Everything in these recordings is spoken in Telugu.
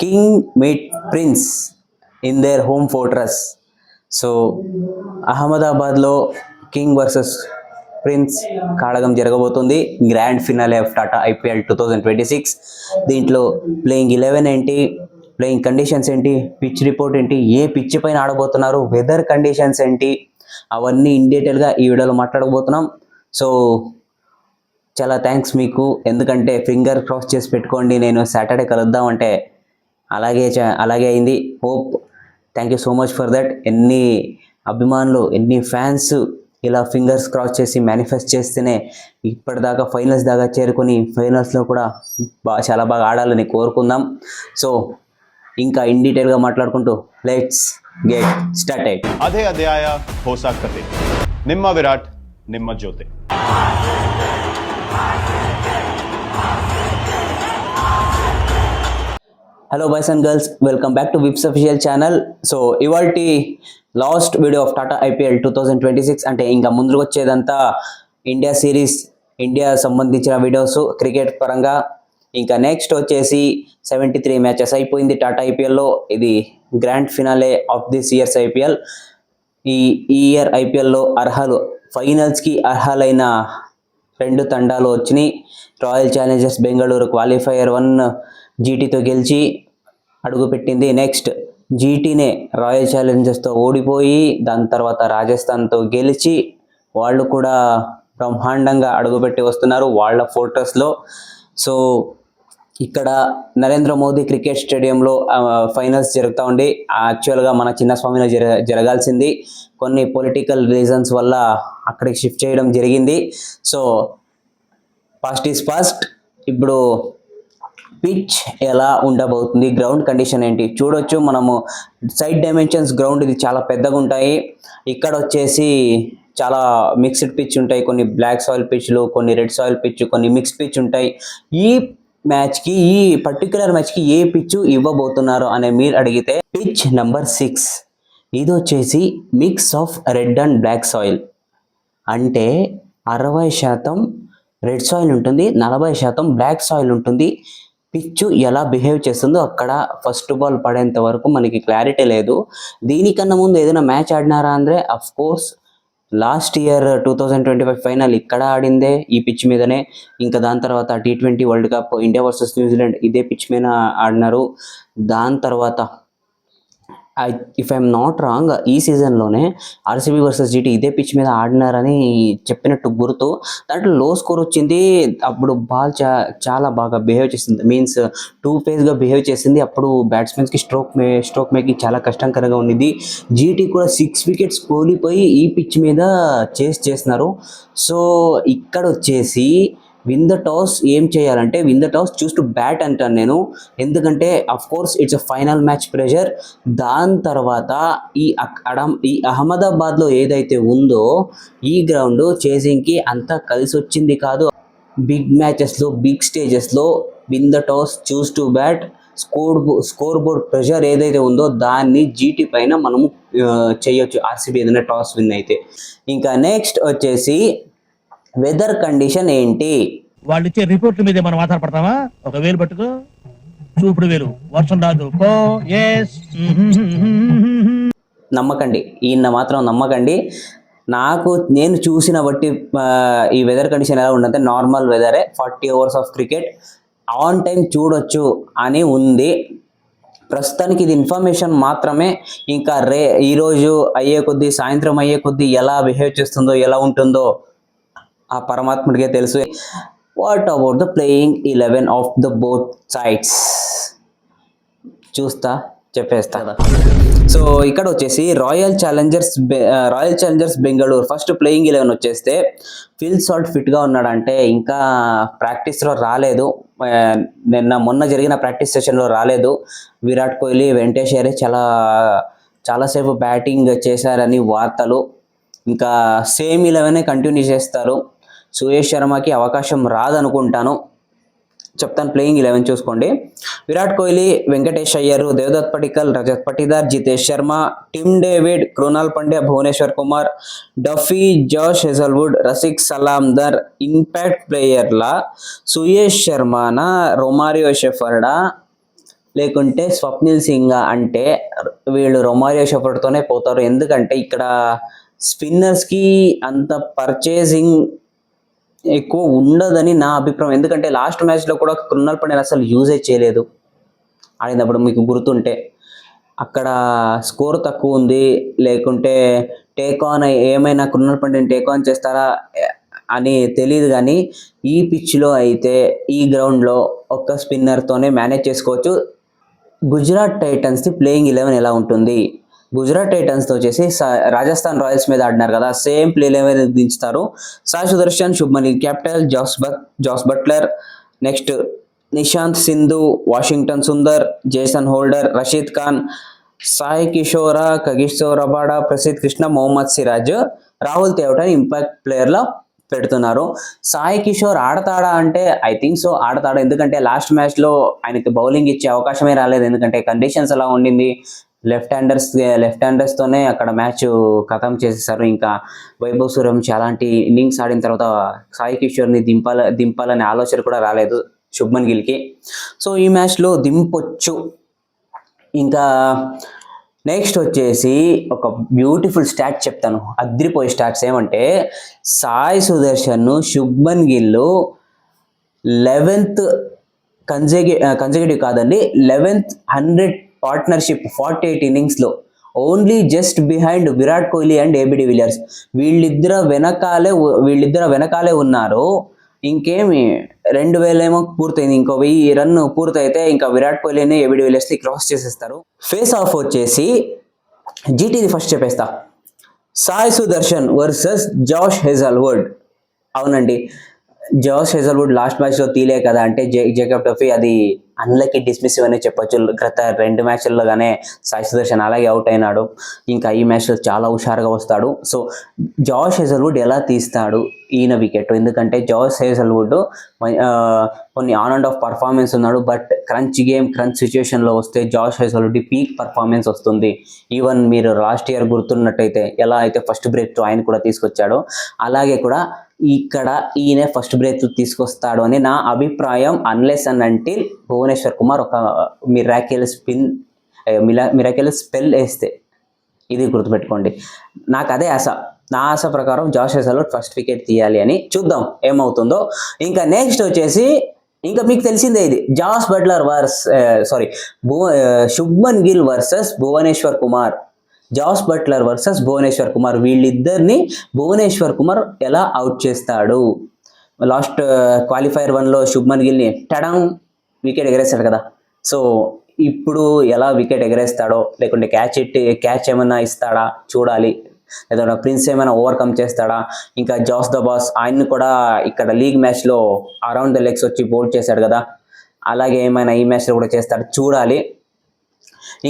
king meet prince in their home fortress. So అహ్మదాబాద్లో కింగ్ వర్సెస్ ప్రిన్స్ కాడగం జరగబోతుంది. Grand finale of Tata IPL 2026. దీంట్లో ప్లేయింగ్ 11 ఏంటి, ప్లేయింగ్ కండిషన్స్ ఏంటి, పిచ్ రిపోర్ట్ ఏంటి, ఏ పిచ్ పైన ఆడబోతున్నారు, వెదర్ కండిషన్స్ ఏంటి, అవన్నీ ఇన్ డీటెయిల్గా ఈ వీడియోలో మాట్లాడబోతున్నాం. సో చాలా థ్యాంక్స్ మీకు, ఎందుకంటే ఫింగర్ క్రాస్ చేసి పెట్టుకోండి, నేను సాటర్డే కలుద్దాం అంటే అలాగే అయింది. Hope thank you so much for that. ఎన్ని అభిమానులు, ఎన్ని ఫ్యాన్స్ ఇలా ఫింగర్స్ క్రాస్ చేసి మేనిఫెస్ట్ చేస్తేనే ఇప్పటిదాకా ఫైనల్స్ దాకా చేరుకొని ఫైనల్స్లో కూడా చాలా బాగా ఆడాలని కోరుకుందాం. సో ఇంకా ఇన్ డీటెయిల్గా మాట్లాడుకుంటూ లెట్స్ గెట్ స్టార్టెడ్. ಅದೇ ಅಧ್ಯಾಯ ಹೊಸ ಕತೆ. ನಿಮ್ಮ ವಿರಾಟ್, ನಿಮ್ಮ ಜೊತೆ. Hello boys and girls, welcome back to విప్స్ అఫీషియల్ ఛానల్. సో ఇవాల్టి last video of Tata IPL 2026, అంటే ఇంకా ముందుకు వచ్చేదంతా ఇండియా సిరీస్, ఇండియా సంబంధించిన వీడియోస్ క్రికెట్ పరంగా. ఇంకా నెక్స్ట్ వచ్చేసి 73 మ్యాచెస్ అయిపోయింది టాటా ఐపీఎల్లో. ఇది grand finale of this years IPL. ఈ ఇయర్ ఐపీఎల్లో ఫైనల్స్కి అర్హులైన 2 తండాలు వచ్చినాయి. రాయల్ ఛాలెంజర్స్ బెంగళూరు క్వాలిఫైయర్ 1 జీటీతో గెలిచి అడుగుపెట్టింది. నెక్స్ట్ జీటీనే రాయల్ ఛాలెంజర్స్తో ఓడిపోయి దాని తర్వాత రాజస్థాన్తో గెలిచి వాళ్ళు కూడా బ్రహ్మాండంగా అడుగుపెట్టి వస్తున్నారు వాళ్ళ ఫోర్ట్రెస్లో. సో ఇక్కడ నరేంద్ర మోదీ క్రికెట్ స్టేడియంలో ఫైనల్స్ జరుగుతూ ఉండి, యాక్చువల్గా మన చిన్నస్వామిలో జరగాల్సింది కొన్ని పొలిటికల్ రీజన్స్ వల్ల అక్కడికి షిఫ్ట్ చేయడం జరిగింది. So past is past. ఇప్పుడు పిచ్ ఎలా ఉండబోతుంది, గ్రౌండ్ కండిషన్ ఏంటి చూడొచ్చు మనము. సైడ్ డైమెన్షన్స్ గ్రౌండ్ ఇది చాలా పెద్దగా ఉంటాయి. ఇక్కడ వచ్చేసి చాలా మిక్స్డ్ పిచ్ ఉంటాయి, కొన్ని బ్లాక్ సాయిల్ పిచ్లు, కొన్ని రెడ్ సాయిల్ పిచ్, కొన్ని మిక్స్డ్ పిచ్ ఉంటాయి. ఈ పర్టికులర్ మ్యాచ్కి ఏ పిచ్ ఇవ్వబోతున్నారు అనే మీరు అడిగితే పిచ్ నెంబర్ 6 ఇది వచ్చేసి mix of red and black soil. అంటే 60% రెడ్ సాయిల్ ఉంటుంది, 40% బ్లాక్ సాయిల్ ఉంటుంది. పిచ్ ఎలా బిహేవ్ చేస్తుందో అక్కడ ఫస్ట్ బాల్ పడేంత వరకు మనకి క్లారిటీ లేదు. దీనికన్నా ముందు ఏదైనా మ్యాచ్ ఆడినారా ಅಂದರೆ of course last year 2025 final ఇక్కడ ఆడిందే ఈ పిచ్ మీదనే. ఇంకా దాని తర్వాత T20 world cup India versus New Zealand ఇదే పిచ్ మీద ఆడినారు. దాని తర్వాత ఇఫ్ ఐఎమ్ నాట్ రాంగ్ ఈ సీజన్లోనే ఆర్సీబీ వర్సెస్ జీటీ ఇదే పిచ్ మీద ఆడినారని చెప్పినట్టు గుర్తు. దాంట్లో లో స్కోర్ వచ్చింది. అప్పుడు బాల్ చాలా బాగా బిహేవ్ చేసింది, మీన్స్ 2 ఫేజ్గా బిహేవ్ చేసింది. అప్పుడు బ్యాట్స్మెన్స్కి స్ట్రోక్ మేకింగ్ చాలా కష్టంకరంగా ఉండింది. జీటీ కూడా 6 వికెట్స్ కోల్పోయి ఈ పిచ్ మీద చేస్తున్నారు. సో ఇక్కడ వచ్చేసి విన్ ద టాస్ ఏం చేయాలంటే win the toss choose to bat అంటాను నేను, ఎందుకంటే of course it's a final match pressure. దాని తర్వాత ఈ అహ్మదాబాద్లో ఏదైతే ఉందో ఈ గ్రౌండ్ చేసింగ్కి అంతా కలిసి వచ్చింది కాదు. బిగ్ మ్యాచెస్లో, బిగ్ స్టేజెస్లో win the toss choose to bat, scoreboard pressure ఏదైతే ఉందో దాన్ని జీటీ పైన మనము చేయొచ్చు ఆర్సీబీ ఏదైనా టాస్ విన్ అయితే. ఇంకా నెక్స్ట్ వచ్చేసి వెదర్ కండిషన్ ఏంటి, వాళ్ళు ఇచ్చే రిపోర్ట్ల మీద మనం ఆధారపడతామా? ఒక వేలు పట్టుకో, చూపుడు వేలు, వర్షం రాదు. నమ్మకండి, ఈయన మాత్రం నమ్మకండి. నేను చూసిన బట్టి ఈ వెదర్ కండిషన్ ఎలా ఉందంటే నార్మల్ వెదరే, 40 hours of cricket on time చూడొచ్చు అని ఉంది. ప్రస్తుతానికి ఇది ఇన్ఫర్మేషన్ మాత్రమే. ఇంకా ఈరోజు అయ్యే కొద్దీ, సాయంత్రం అయ్యే కొద్దీ ఎలా బిహేవ్ చేస్తుందో, ఎలా ఉంటుందో ఆ పరమాత్ముడికే తెలుసు. What about the playing 11 of the both sides చెప్పేస్తా. సో ఇక్కడ వచ్చేసి royal Challengers Bengaluru first playing 11 వచ్చేస్తే ఫిల్ సాల్ట్ ఫిట్గా ఉన్నాడంటే, ఇంకా ప్రాక్టీస్లో రాలేదు, మొన్న జరిగిన ప్రాక్టీస్ సెషన్లో రాలేదు. విరాట్ కోహ్లీ, వెంకటేష్ అయ్యర్ చాలాసేపు బ్యాటింగ్ చేశారని వార్తలు. ఇంకా సేమ్ 11 కంటిన్యూ చేస్తారు. సుయేష్ శర్మకి అవకాశం రాదనుకుంటాను. చెప్తాను ప్లేయింగ్ 11 చూసుకోండి. Virat Kohli, Venkatesh Iyer, Devdutt Padikkal, Rajat Patidar, Jitesh Sharma, Tim David, Krunal Pandya, Bhuvneshwar Kumar, Duffy, Josh Hazlewood, Rasikh Salamdar. Impact ప్లేయర్ల సుయేష్ శర్మనా, రొమారియో షెఫర్డా, లేకుంటే స్వప్నిల్ సింగ్ అంటే వీళ్ళు రొమారియో షెఫర్డ్తోనే పోతారు. ఎందుకంటే ఇక్కడ స్పిన్నర్స్కి అంత పర్చేసింగ్ ఎక్కువ ఉండదని నా అభిప్రాయం. ఎందుకంటే లాస్ట్ మ్యాచ్లో కూడా కృణాల్ పాండ్యా అసలు యూజే చేయలేదు ఆడినప్పుడు, మీకు గుర్తుంటే. అక్కడ స్కోర్ తక్కువ ఉంది, లేకుంటే టేక్ ఆన్ ఏమైనా కృణాల్ పాండ్యాని టేక్ ఆన్ చేస్తారా అని తెలియదు. కానీ ఈ పిచ్లో అయితే, ఈ గ్రౌండ్లో ఒక్క స్పిన్నర్తోనే మేనేజ్ చేసుకోవచ్చు. గుజరాత్ టైటన్స్ది ప్లేయింగ్ 11 ఎలా ఉంటుంది? గుజరాత్ టైటన్స్తో వచ్చేసి రాజస్థాన్ రాయల్స్ మీద ఆడినారు కదా, సేమ్ ప్లే 11 దించుతారు. Sai Sudharsan, Shubman Gill captain, Jos Buttler, next Nishant Sindhu, Washington Sundar, Jason Holder, Rashid Khan, Sai Kishore, Kagiso Rabada, Prasidh Krishna, Mohammed Siraj, Rahul తేవటాని ఇంపాక్ట్ ప్లేయర్లో పెడుతున్నారు. సాయి కిషోర్ ఆడతాడా అంటే ఐ థింక్ సో ఆడతాడు. ఎందుకంటే లాస్ట్ మ్యాచ్లో ఆయనకి బౌలింగ్ ఇచ్చే అవకాశమే రాలేదు, ఎందుకంటే కండిషన్స్ అలా ఉండింది. లెఫ్ట్ హ్యాండర్స్తోనే అక్కడ మ్యాచ్ ఖతం చేసేసారు. ఇంకా వైభవ్ సూర్యవంశీ అలాంటి ఇన్నింగ్స్ ఆడిన తర్వాత సాయి కిషోర్ని దింపాలనే ఆలోచన కూడా రాలేదు శుభ్మన్ గిల్కి. సో ఈ మ్యాచ్లో దింపొచ్చు. ఇంకా నెక్స్ట్ వచ్చేసి ఒక బ్యూటిఫుల్ స్టాట్ చెప్తాను, అద్రిపోయే స్టాట్స్. ఏమంటే సాయి సుదర్శన్, శుభ్మన్ గిల్ 11th కన్సెక్యూటివ్ కాదండి, 11th 100 పార్ట్నర్షిప్ 48 ఇన్నింగ్స్లో, only just behind Virat Kohli and AB de Villiers. వీళ్ళిద్దరు వెనకాలే ఉన్నారు. ఇంకేమి 2000 ఏమో పూర్తయింది, ఇంకో 1000 రన్ పూర్తయితే ఇంకా విరాట్ కోహ్లీని ఏబి డివిలియర్స్ని క్రాస్ చేసేస్తారు. ఫేస్ ఆఫ్ వచ్చేసి జీటీది ఫస్ట్ చెప్పేస్తా, Sai Sudarshan versus Josh Hazlewood. అవునండి, జాష్ హేజల్వుడ్ లాస్ట్ మ్యాచ్లో తీలే కదా అంటే జేకబ్ ట్రోఫీ, అది అన్లక్కీ డిస్మిసివ్ అనే చెప్పొచ్చు. గత 2 మ్యాచ్ల్లోగానే సాయి సుదర్శన్ అలాగే అవుట్ అయినాడు. ఇంకా ఈ మ్యాచ్లో చాలా హుషారుగా వస్తాడు. సో జాష్ హేజల్వుడ్ ఎలా తీస్తాడు ఈయన వికెట్? ఎందుకంటే జాష్ హేజల్వుడ్ కొన్ని ఆన్ అండ్ ఆఫ్ పర్ఫార్మెన్స్ ఉన్నాడు, బట్ క్రంచ్ సిచ్యువేషన్లో వస్తే జాష్ హేజల్వుడ్ పీక్ పర్ఫార్మెన్స్ వస్తుంది. ఈవెన్ మీరు లాస్ట్ ఇయర్ గుర్తున్నట్టయితే ఎలా అయితే ఫస్ట్ బ్రేక్ ఆయన కూడా తీసుకొచ్చాడో, అలాగే కూడా ఇక్కడ ఈయన ఫస్ట్ బ్రేక్ తీసుకొస్తాడు అని నా అభిప్రాయం. Unless and until Bhuvneshwar Kumar ఒక మిరాకిల్ స్పెల్ వేస్తే, ఇది గుర్తుపెట్టుకోండి. నాకు అదే ఆశ, నా ఆశ ప్రకారం జాష్ హేజల్వుడ్ ఫస్ట్ వికెట్ తీయాలి అని. చూద్దాం ఏమవుతుందో. ఇంకా నెక్స్ట్ వచ్చేసి ఇంకా మీకు తెలిసిందే, ఇది Shubman Gill versus Bhuvneshwar Kumar. Jos Buttler versus Bhuvneshwar Kumar, వీళ్ళిద్దరిని భువనేశ్వర్ కుమార్ ఎలా అవుట్ చేస్తాడు? లాస్ట్ క్వాలిఫైర్ 1లో శుభ్మన్ గిల్ని వికెట్ ఎగరేస్తాడు కదా, సో ఇప్పుడు ఎలా వికెట్ ఎగరేస్తాడో, లేకుంటే క్యాచ్ ఏమైనా ఇస్తాడా చూడాలి, లేదా ప్రిన్స్ ఏమైనా ఓవర్కమ్ చేస్తాడా. ఇంకా జాస్ ద బాస్, ఆయన్ని కూడా ఇక్కడ లీగ్ మ్యాచ్లో అరౌండ్ ద లెగ్స్ వచ్చి బౌల్ చేశాడు కదా, అలాగే ఏమైనా ఈ మ్యాచ్లో కూడా చేస్తాడు చూడాలి.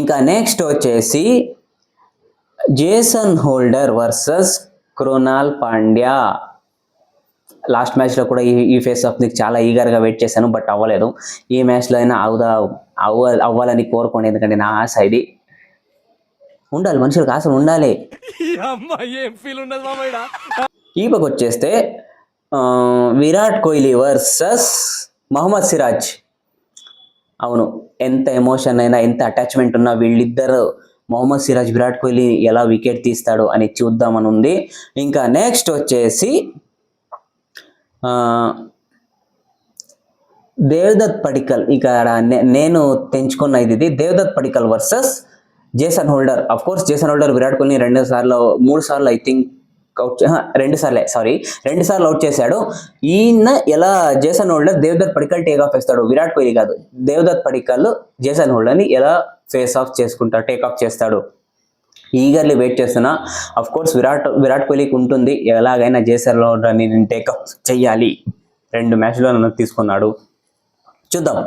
ఇంకా నెక్స్ట్ వచ్చేసి Jason holder versus Krunal Pandya. Last మ్యాచ్లో కూడా ఈ ఫేస్ ఆఫ్ నీకు చాలా ఈగర్గా వెయిట్ చేశాను, బట్ అవ్వలేదు. ఈ మ్యాచ్లో అయినా అవ్వాలని కోరుకోండి, ఎందుకంటే నా ఆశ ఇది. ఉండాలి, మనుషులకు ఆశ ఉండాలి. ఈ పక్క వచ్చేస్తే విరాట్ కోహ్లీ వర్సెస్ మొహమ్మద్ సిరాజ్. అవును, ఎంత ఎమోషన్ అయినా, ఎంత అటాచ్మెంట్ ఉన్నా, వీళ్ళిద్దరు మొహమ్మద్ సిరాజ్ విరాట్ కోహ్లీ ఎలా వికెట్ తీస్తాడు అని చూద్దామని ఉంది. ఇంకా నెక్స్ట్ వచ్చేసి దేవదత్ పడిక్కల్. ఇక్కడ నేను తెంచుకున్న ఇది Devdutt Padikkal versus Jason holder. Of course Jason holder Virat Kohli 3 సార్లు ఐ థింక్ రెండు సార్లు అవుట్ చేశాడు. ఈయన ఎలా Jason holder Devdutt Padikkal take off వేస్తాడు, విరాట్ కోహ్లీ కాదు, దేవదత్ పడిక్కల్ జేసన్ హోల్డర్ని ఎలా ఫేస్ ఆఫ్ చేసుకుంటాడు, టేక్ ఆఫ్ చేస్తాడు, ఈగర్లీ వెయిట్ చేస్తున్నా. అఫ్ కోర్స్ విరాట్ కోహ్లీకి ఉంటుంది, ఎలాగైనా జేసన్ హోల్డర్ని నేను టేక్ ఆఫ్ చెయ్యాలి, 2 మ్యాచ్లో నన్ను తీసుకున్నాడు, చూద్దాం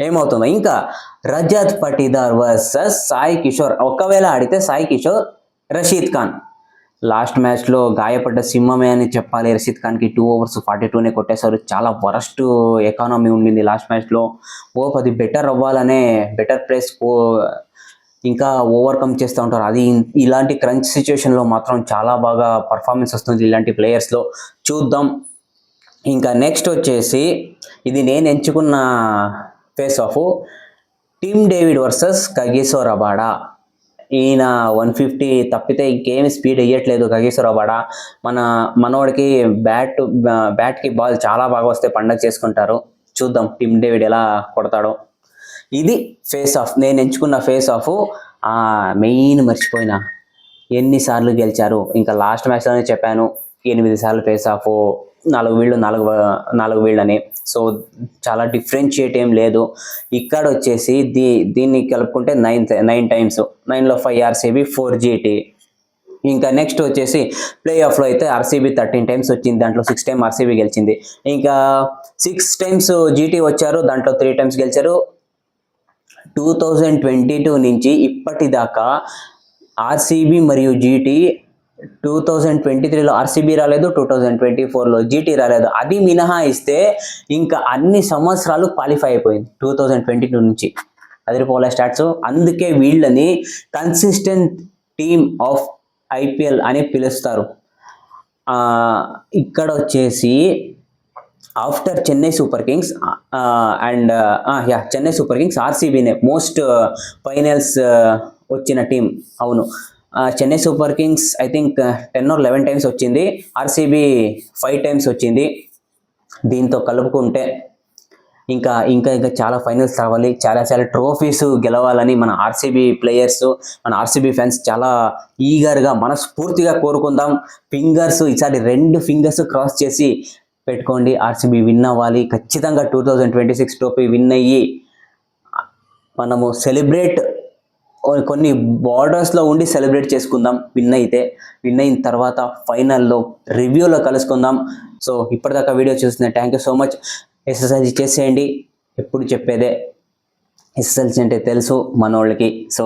ఏమవుతుందో. ఇంకా రజత్ పటిదార్ వర్సెస్ సాయి కిషోర్. ఒకవేళ ఆడితే సాయి కిషోర్, రషీద్ ఖాన్. లాస్ట్ మ్యాచ్లో గాయపడ్డ సింహమే అని చెప్పాలి. రషీద్ ఖాన్కి 2 overs 42నే కొట్టేశారు. చాలా వరస్ట్ ఎకానమీ ఉండింది లాస్ట్ మ్యాచ్లో. అది బెటర్ అవ్వాలనే, బెటర్ ప్లేస్ ఇంకా ఓవర్కమ్ చేస్తూ ఉంటారు. అది ఇలాంటి క్రంచ్ సిచ్యువేషన్లో మాత్రం చాలా బాగా పర్ఫార్మెన్స్ వస్తుంది ఇలాంటి ప్లేయర్స్లో, చూద్దాం. ఇంకా నెక్స్ట్ వచ్చేసి ఇది నేను ఎంచుకున్న face of, team David versus Kagiso Rabada. ఈయన 150 తప్పితే ఇంకేమి స్పీడ్ వేయట్లేదు కగిసో రబాడా. మనోడికి బ్యాట్కి బాల్ చాలా బాగా వస్తే పండగ చేసుకుంటారు. చూద్దాం టీమ్ డేవిడ్ ఎలా కొడతాడో. ఇది ఫేస్ ఆఫ్, నేను ఎంచుకున్న ఫేస్ ఆఫ్. మెయిన్ మర్చిపోయినా, ఎన్నిసార్లు గెలిచారు. ఇంకా లాస్ట్ మ్యాచ్లోనే చెప్పాను 8 సార్లు ఫేస్ ఆఫ్, 4 వీళ్ళని. సో చాలా డిఫరెన్షియేట్ ఏం లేదు. ఇక్కడ వచ్చేసి దీన్ని కలుపుకుంటే 9 టైమ్స్, 9లో 5 ఆర్సీబీ, 4 జీటీ. ఇంకా నెక్స్ట్ వచ్చేసి ప్లే ఆఫ్లో అయితే ఆర్సీబీ 13 టైమ్స్ వచ్చింది, దాంట్లో 6 టైమ్స్ ఆర్సీబీ గెలిచింది. ఇంకా 6 టైమ్స్ జీటీ వచ్చారు, దాంట్లో 3 టైమ్స్ గెలిచారు. 2022 నుంచి ఇప్పటిదాకా ఆర్సీబీ మరియు జీటీ, 2023లో ఆర్సీబీ రాలేదు, 2024లో జీటీ రాలేదు. అది మినహాయిస్తే ఇంకా అన్ని సంవత్సరాలు క్వాలిఫై అయిపోయింది 2022 నుంచి. అదిరిపోలే స్టాట్స్. అందుకే వీళ్ళని కన్సిస్టెంట్ టీమ్ ఆఫ్ ఐపీఎల్ అని పిలుస్తారు. ఇక్కడ వచ్చేసి after Chennai super kings and Chennai super kings, ఆర్సీబీనే మోస్ట్ ఫైనల్స్ వచ్చిన టీం. అవును, Chennai super kings I think 10 or 11 times వచ్చింది, ఆర్సీబీ 5 టైమ్స్ వచ్చింది. దీంతో కలుపుకుంటే ఇంకా చాలా ఫైనల్స్ రావాలి, చాలా ట్రోఫీస్ గెలవాలని మన ఆర్సీబీ ప్లేయర్స్, మన ఆర్సీబీ ఫ్యాన్స్ చాలా ఈగర్గా మనస్ఫూర్తిగా కోరుకుందాం. ఈసారి 2 ఫింగర్స్ క్రాస్ చేసి పెట్టుకోండి. ఆర్సీబీ విన్ అవ్వాలి ఖచ్చితంగా. 2026 ట్రోఫీ విన్ అయ్యి మనము సెలబ్రేట్, కొన్ని బార్డర్స్లో ఉండి సెలబ్రేట్ చేసుకుందాం. విన్ అయిన తర్వాత ఫైనల్లో రివ్యూలో కలుసుకుందాం. సో ఇప్పటిదాకా వీడియో చూసిన thank you so much. Exercise చేసేయండి, ఎప్పుడు చెప్పేదే, ఎక్సర్సైజ్ అంటే తెలుసు మనోళ్ళకి. So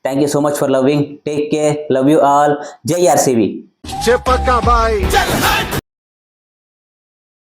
thank you so much for loving, take care, love you all, జై ఆర్సీబీ.